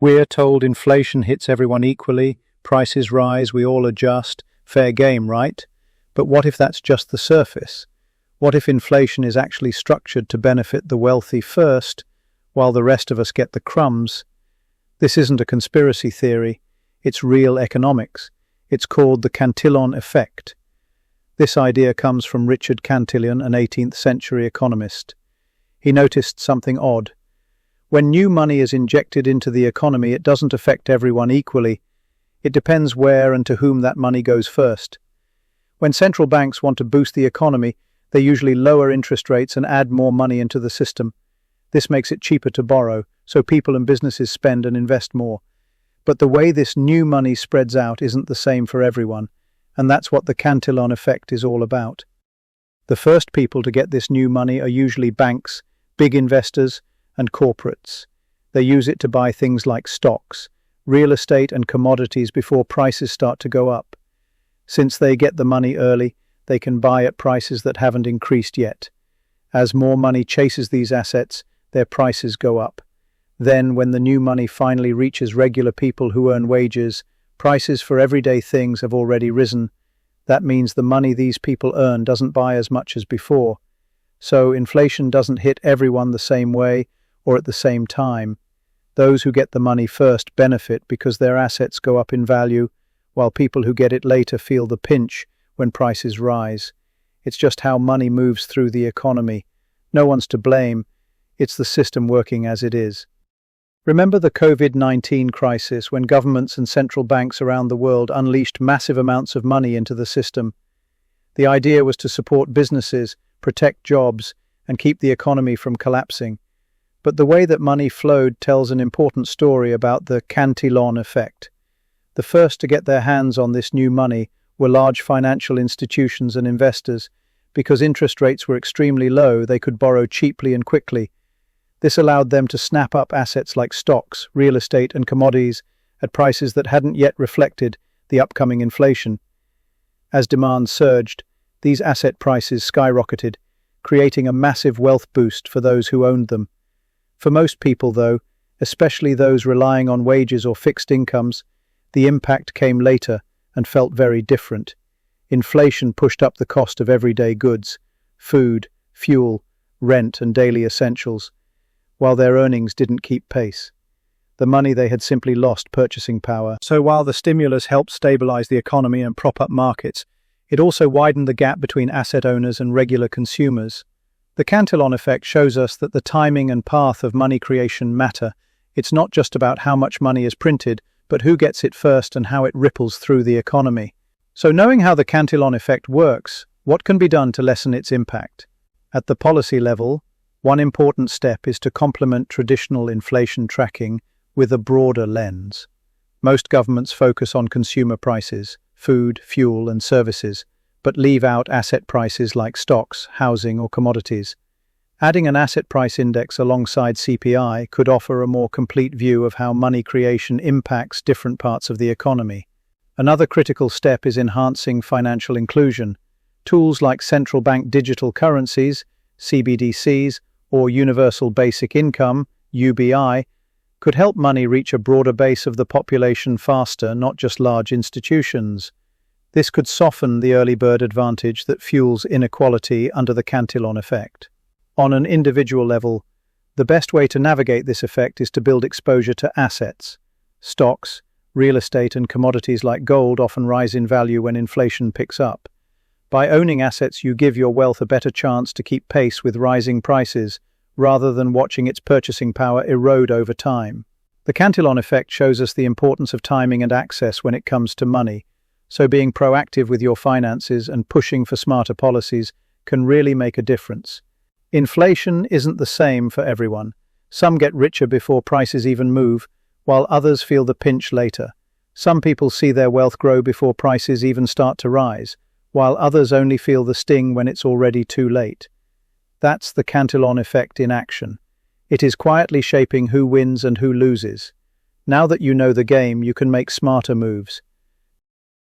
We're told inflation hits everyone equally, prices rise, we all adjust, fair game, right? But what if that's just the surface? What if inflation is actually structured to benefit the wealthy first, while the rest of us get the crumbs? This isn't a conspiracy theory, it's real economics. It's called the Cantillon effect. This idea comes from Richard Cantillon, an 18th century economist. He noticed something odd. When new money is injected into the economy, it doesn't affect everyone equally. It depends where and to whom that money goes first. When central banks want to boost the economy, they usually lower interest rates and add more money into the system. This makes it cheaper to borrow, so people and businesses spend and invest more. But the way this new money spreads out isn't the same for everyone, and that's what the Cantillon effect is all about. The first people to get this new money are usually banks, big investors, and corporates. They use it to buy things like stocks, real estate and commodities before prices start to go up. Since they get the money early, they can buy at prices that haven't increased yet. As more money chases these assets, their prices go up. Then, when the new money finally reaches regular people who earn wages, prices for everyday things have already risen. That means the money these people earn doesn't buy as much as before. So inflation doesn't hit everyone the same way or at the same time. Those who get the money first benefit because their assets go up in value, while people who get it later feel the pinch when prices rise. It's just how money moves through the economy. No one's to blame. It's the system working as it is. Remember the COVID-19 crisis when governments and central banks around the world unleashed massive amounts of money into the system? The idea was to support businesses, protect jobs, and keep the economy from collapsing. But the way that money flowed tells an important story about the Cantillon effect. The first to get their hands on this new money were large financial institutions and investors. Because interest rates were extremely low, they could borrow cheaply and quickly. This allowed them to snap up assets like stocks, real estate, and commodities at prices that hadn't yet reflected the upcoming inflation. As demand surged, these asset prices skyrocketed, creating a massive wealth boost for those who owned them. For most people, though, especially those relying on wages or fixed incomes, the impact came later and felt very different. Inflation pushed up the cost of everyday goods, food, fuel, rent, and daily essentials, while their earnings didn't keep pace. The money they had simply lost purchasing power. So while the stimulus helped stabilize the economy and prop up markets, it also widened the gap between asset owners and regular consumers. The Cantillon effect shows us that the timing and path of money creation matter. It's not just about how much money is printed, but who gets it first and how it ripples through the economy. So knowing how the Cantillon effect works, what can be done to lessen its impact? At the policy level, one important step is to complement traditional inflation tracking with a broader lens. Most governments focus on consumer prices, food, fuel, and services, but leave out asset prices like stocks, housing, or commodities. Adding an asset price index alongside CPI could offer a more complete view of how money creation impacts different parts of the economy. Another critical step is enhancing financial inclusion. Tools like central bank digital currencies, CBDCs, or Universal Basic Income, UBI, could help money reach a broader base of the population faster, not just large institutions. This could soften the early bird advantage that fuels inequality under the Cantillon effect. On an individual level, the best way to navigate this effect is to build exposure to assets. Stocks, real estate, and commodities like gold often rise in value when inflation picks up. By owning assets, you give your wealth a better chance to keep pace with rising prices, rather than watching its purchasing power erode over time. The Cantillon effect shows us the importance of timing and access when it comes to money, so being proactive with your finances and pushing for smarter policies can really make a difference. Inflation isn't the same for everyone. Some get richer before prices even move, while others feel the pinch later. Some people see their wealth grow before prices even start to rise, while others only feel the sting when it's already too late. That's the Cantillon effect in action. It is quietly shaping who wins and who loses. Now that you know the game, you can make smarter moves.